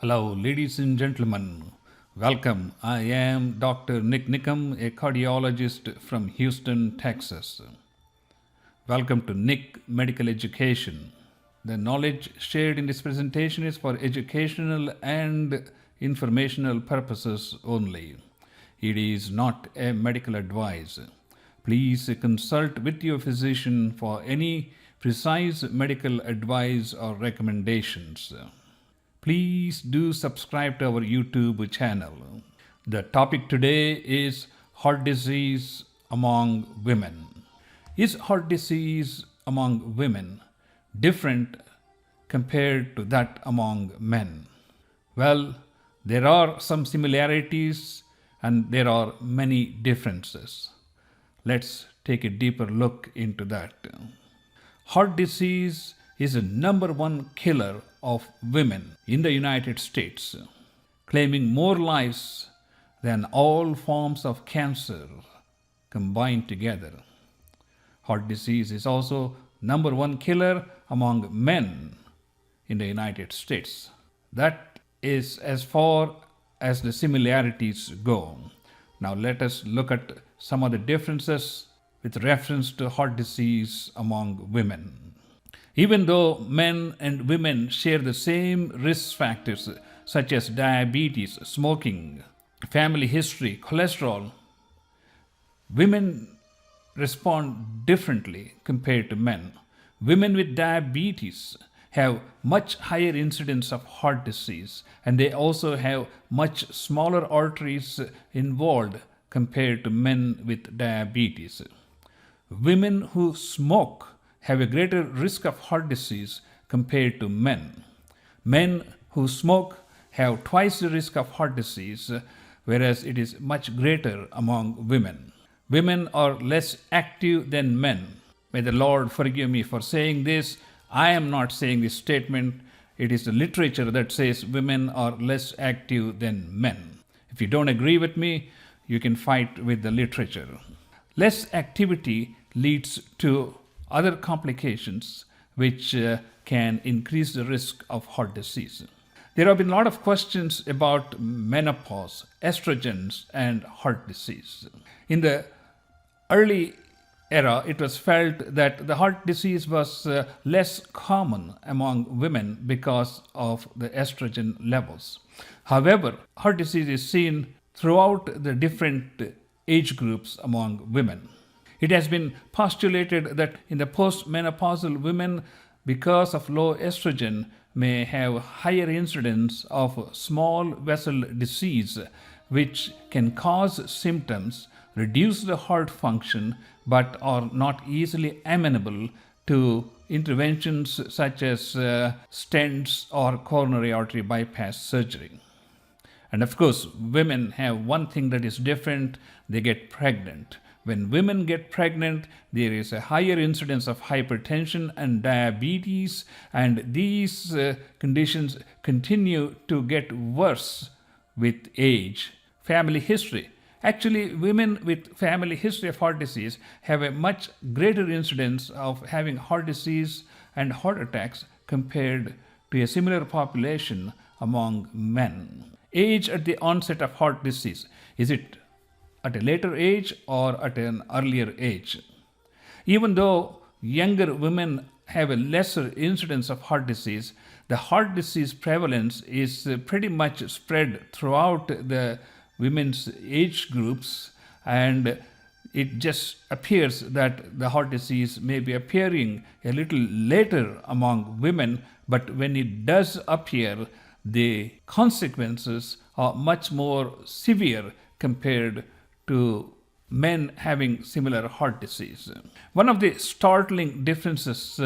Hello, ladies and gentlemen. Welcome. I am Dr. Nik Nikam, a cardiologist from Houston, Texas. Welcome to Nik Medical Education. The knowledge shared in this presentation is for educational and informational purposes only. It is not a medical advice. Please consult with your physician for any precise medical advice or recommendations. Please do subscribe to our YouTube channel. The topic today is heart disease among women. Is heart disease among women different compared to that among men? Well, there are some similarities and there are many differences. Let's take a deeper look into that. Heart disease is the number one killer of women in the United States, claiming more lives than all forms of cancer combined together. Heart disease is also number one killer among men in the United States. That is as far as the similarities go. Now let us look at some of the differences with reference to heart disease among women. Even though men and women share the same risk factors such as diabetes, smoking, family history, cholesterol, women respond differently compared to men. Women with diabetes have much higher incidence of heart disease, and they also have much smaller arteries involved compared to men with diabetes. Women who smoke have a greater risk of heart disease compared to men. Men who smoke have twice the risk of heart disease, whereas it is much greater among women. Women are less active than men. May the Lord forgive me for saying this. I am not saying this statement. It is the literature that says women are less active than men. If you don't agree with me, you can fight with the literature. Less activity leads to other complications which can increase the risk of heart disease. There have been a lot of questions about menopause, estrogens, and heart disease. In the early era, it was felt that the heart disease was less common among women because of the estrogen levels. However, heart disease is seen throughout the different age groups among women. It has been postulated that in the postmenopausal women, because of low estrogen, may have higher incidence of small vessel disease, which can cause symptoms, reduce the heart function, but are not easily amenable to interventions such as stents or coronary artery bypass surgery. And of course, women have one thing that is different: they get pregnant. When women get pregnant, there is a higher incidence of hypertension and diabetes, and these conditions continue to get worse with age. Family history. Actually, women with family history of heart disease have a much greater incidence of having heart disease and heart attacks compared to a similar population among men. Age at the onset of heart disease. Is it at a later age or at an earlier age? Even though younger women have a lesser incidence of heart disease, the heart disease prevalence is pretty much spread throughout the women's age groups, and it just appears that the heart disease may be appearing a little later among women, but when it does appear, the consequences are much more severe compared to men having similar heart disease. One of the startling differences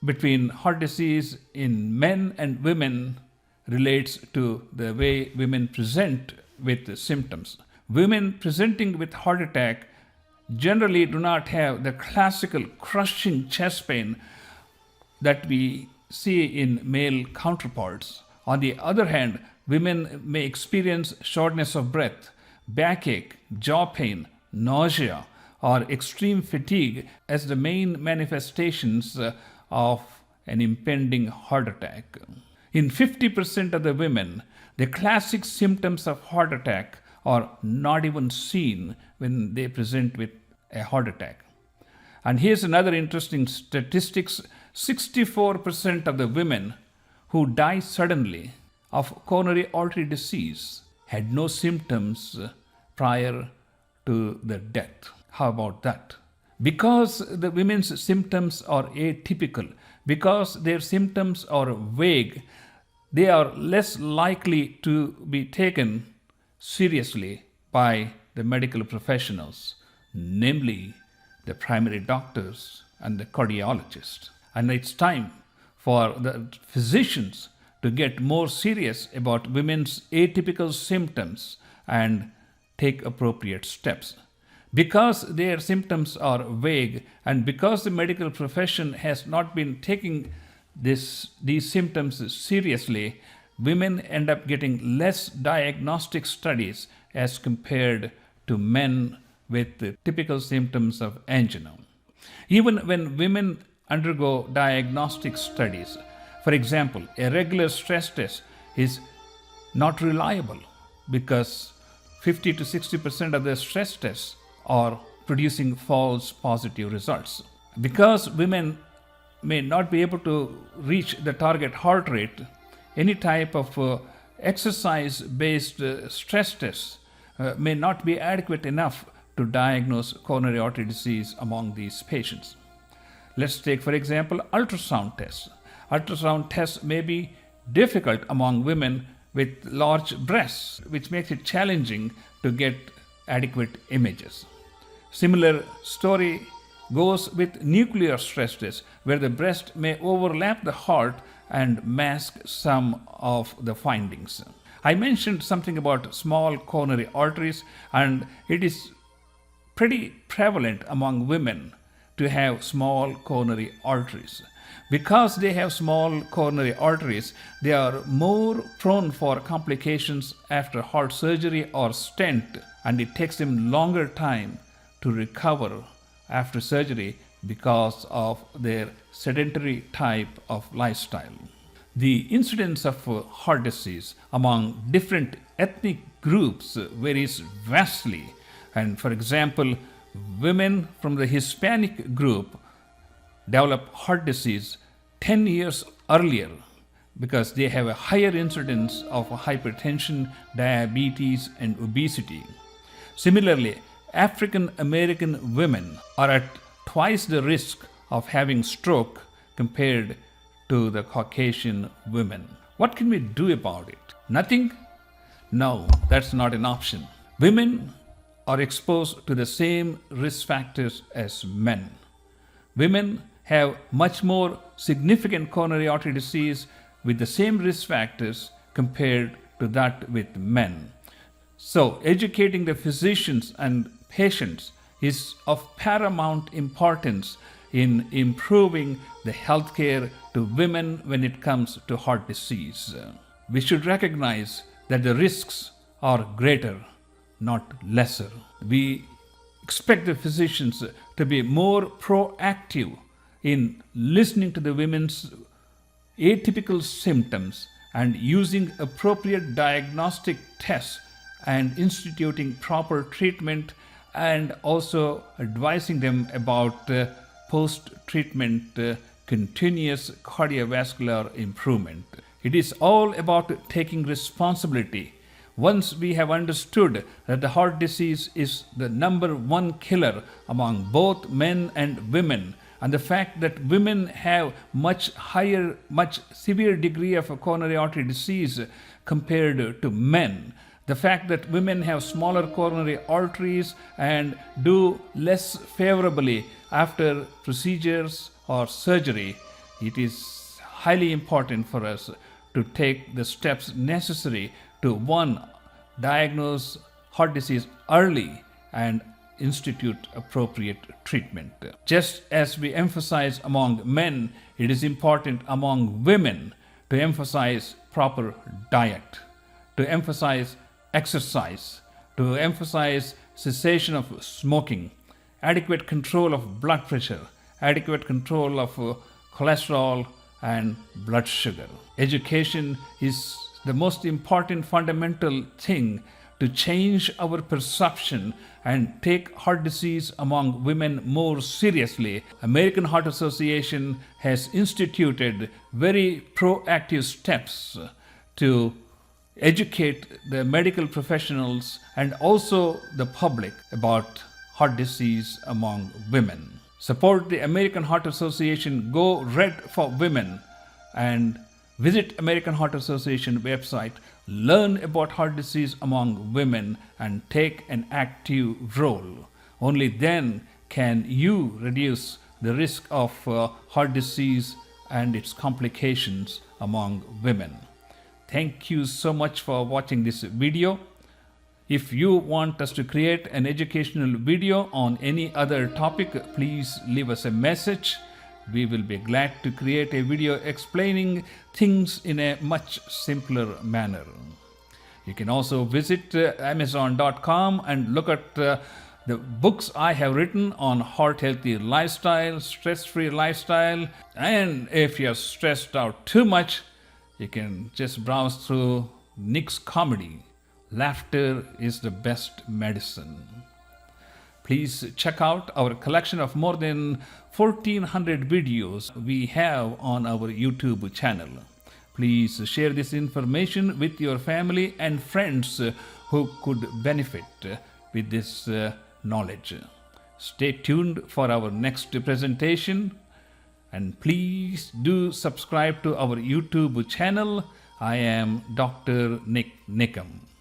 between heart disease in men and women relates to the way women present with symptoms. Women presenting with heart attack generally do not have the classical crushing chest pain that we see in male counterparts. On the other hand, women may experience shortness of breath, backache, jaw pain, nausea, or extreme fatigue as the main manifestations of an impending heart attack. In 50% of the women, the classic symptoms of heart attack are not even seen when they present with a heart attack. And here's another interesting statistics. 64% of the women who die suddenly of coronary artery disease had no symptoms prior to the death. How about that? Because the women's symptoms are atypical, because their symptoms are vague, they are less likely to be taken seriously by the medical professionals, namely the primary doctors and the cardiologists. And it's time for the physicians to get more serious about women's atypical symptoms and take appropriate steps. Because their symptoms are vague and because the medical profession has not been taking these symptoms seriously, women end up getting less diagnostic studies as compared to men with the typical symptoms of angina. Even when women undergo diagnostic studies, for example, a regular stress test is not reliable because 50 to 60% of the stress tests are producing false positive results. Because women may not be able to reach the target heart rate, any type of exercise-based stress tests may not be adequate enough to diagnose coronary artery disease among these patients. Let's take, for example, ultrasound tests. Ultrasound tests may be difficult among women with large breasts, which makes it challenging to get adequate images. Similar story goes with nuclear stress tests, where the breast may overlap the heart and mask some of the findings. I mentioned something about small coronary arteries, and it is pretty prevalent among women to have small coronary arteries. Because they have small coronary arteries, they are more prone for complications after heart surgery or stent, and it takes them longer time to recover after surgery because of their sedentary type of lifestyle. The incidence of heart disease among different ethnic groups varies vastly. And for example, women from the Hispanic group develop heart disease 10 years earlier because they have a higher incidence of hypertension, diabetes, and obesity. Similarly, African American women are at twice the risk of having stroke compared to the Caucasian women. What can we do about it? Nothing? No, that's not an option. Women are exposed to the same risk factors as men. Women have much more significant coronary artery disease with the same risk factors compared to that with men. So, educating the physicians and patients is of paramount importance in improving the healthcare to women when it comes to heart disease. We should recognize that the risks are greater, not lesser. We expect the physicians to be more proactive in listening to the women's atypical symptoms and using appropriate diagnostic tests and instituting proper treatment, and also advising them about post-treatment continuous cardiovascular improvement. It is all about taking responsibility. Once we have understood that the heart disease is the number one killer among both men and women, and the fact that women have much severe degree of coronary artery disease compared to men, the fact that women have smaller coronary arteries and do less favorably after procedures or surgery, it is highly important for us to take the steps necessary to, one, diagnose heart disease early and institute appropriate treatment. Just as we emphasize among men, it is important among women to emphasize proper diet, to emphasize exercise, to emphasize cessation of smoking, adequate control of blood pressure, adequate control of cholesterol, and blood sugar. Education is the most important fundamental thing to change our perception and take heart disease among women more seriously. American Heart Association has instituted very proactive steps to educate the medical professionals and also the public about heart disease among women. Support the American Heart Association. Go Red for Women and visit American Heart Association website. Learn about heart disease among women and take an active role. Only then can you reduce the risk of heart disease and its complications among women. Thank you so much for watching this video. If you want us to create an educational video on any other topic, please leave us a message. We will be glad to create a video explaining things in a much simpler manner. You can also visit Amazon.com and look at the books I have written on heart healthy lifestyle, stress-free lifestyle. And if you're stressed out too much, you can just browse through Nik's comedy. Laughter is the best medicine. Please check out our collection of more than 1,400 videos we have on our YouTube channel. Please share this information with your family and friends who could benefit with this knowledge. Stay tuned for our next presentation and please do subscribe to our YouTube channel. I am Dr. Nik Nikam.